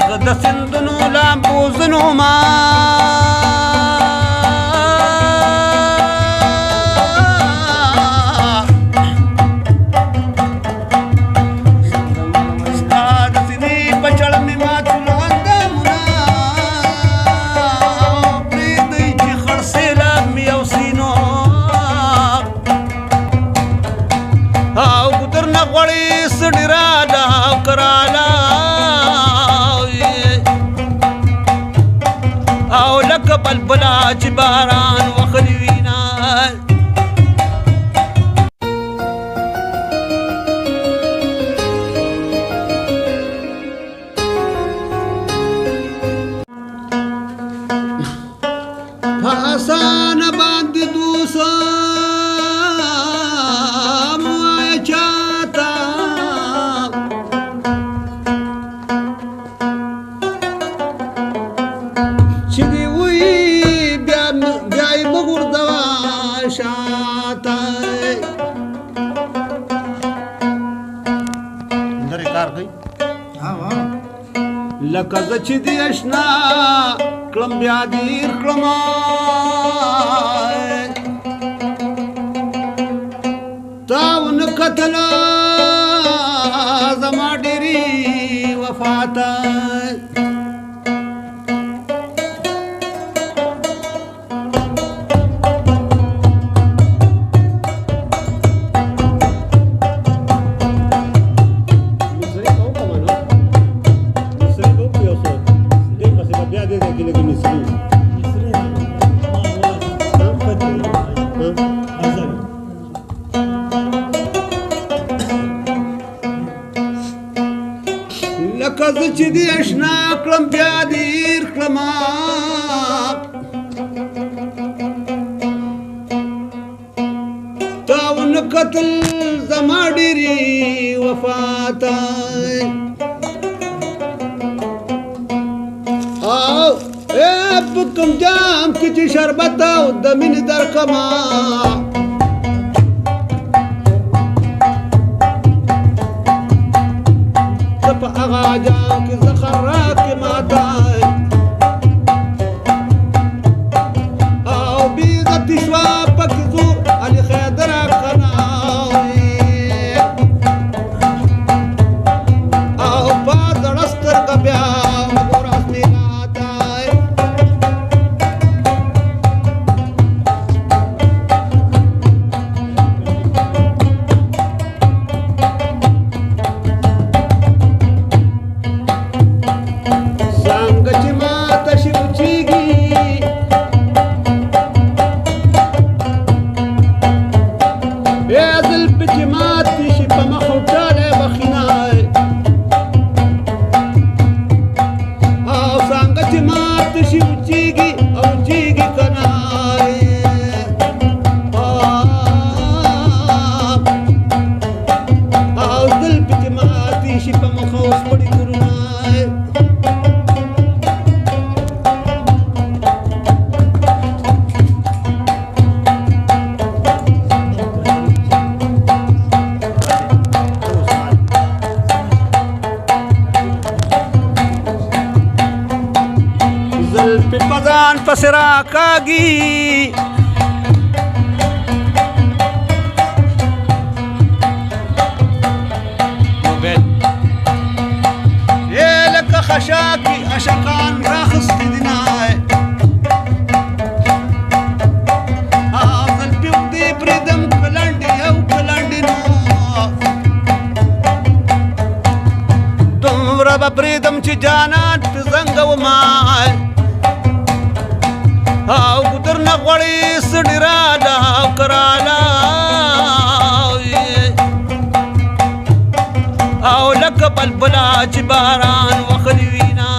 زه د سیندونو لامبوزنو ما ستا د سینې په چړ مې ماتول اندامونه پرېږدئ چې خړ سیلاب مې یو سینو او ګودر نه غواړي څه ډېراله او کراله او لکه بلبله چې باران وخلي وینا په اسانه باندې دوسم وایه چاته چې دې وایي بیا یې مه غورځوه شاته لرې کار کوي لکه زه چې دې اشنا کړم بیا دې هېر کړمه تا ونه کتله زما ډېرې وفا ته لکه زه چې دې اشنا کړم بیا دې هېر کړمه تا ونه کتل زما ډېرې وفا ته او په کوم جام کې چې شربت او د مینې درکړمه په هغه جام کې زه خراکې ماته او بې عزتي شوه پکې زور علي خیدره قناوي او په زړه سترګه بیا وګوره اسمیناته څنګه چې ماته شي وچیږي بیا زلفې چې ماتې شي په مخ وټالی بخینای او څنګه چې ماته شي وچیږي او وچیږي که نه او زلفې چې ماتې شي په مخ وسپړي ګرونه زلفې په ځان پسې راکاږي لکه خشاکي اشکان راخستې دینه زلفې اوږدې پرېږدم که لنډې او که لنډې نو دومره به پرېږدم چې جانان پې زنګومه او ګودر نه غواړي څه ډېراله او کراله او لکه بلبله چې باران وخلي وینا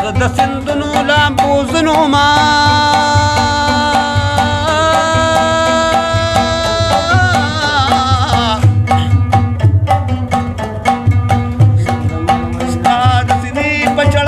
زه د سیندونو لامبوزنو ما ستا د سینې په چړ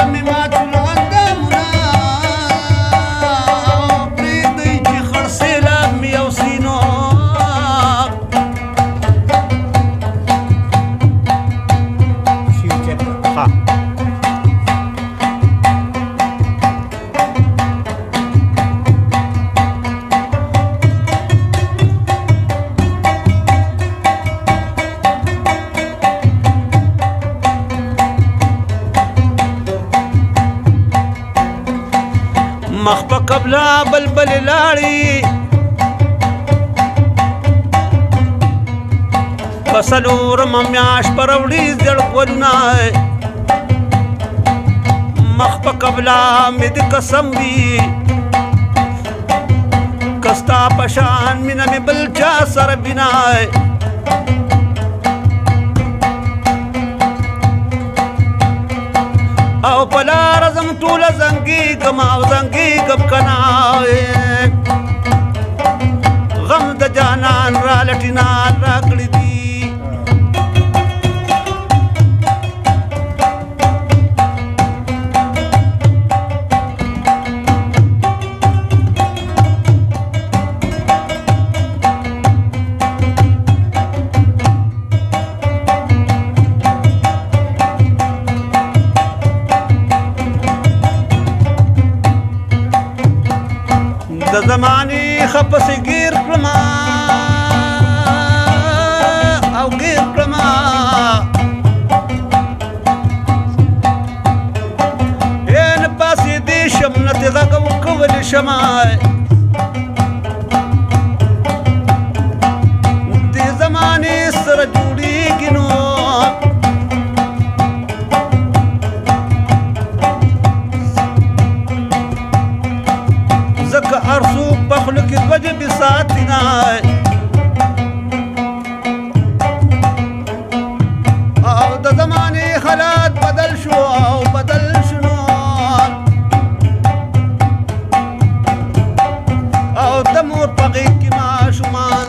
مخ په قبله بلبل لاړې په څلورمه میاشت په راوړي زیړ ګلونه مخ په قبله مې د قسم وي که ستا په شان مینه مې بل چا سره بنا او په لاره ځم ټوله زنګېږم او زنګېږم که نه غم د جانان را لټینان راکړي دي د زمانې خپسې ګیر کړما او ګیر کړما نه پاسېدی شم نه تې غږ وکولی شمه د زمانې سره جوړېږي نو ځکه هر څوک په خوله کې دوه ژبې ساتي نه او د زمانې حالات بدل شو او بدل شنو او د مور په غېږ کې ماشومان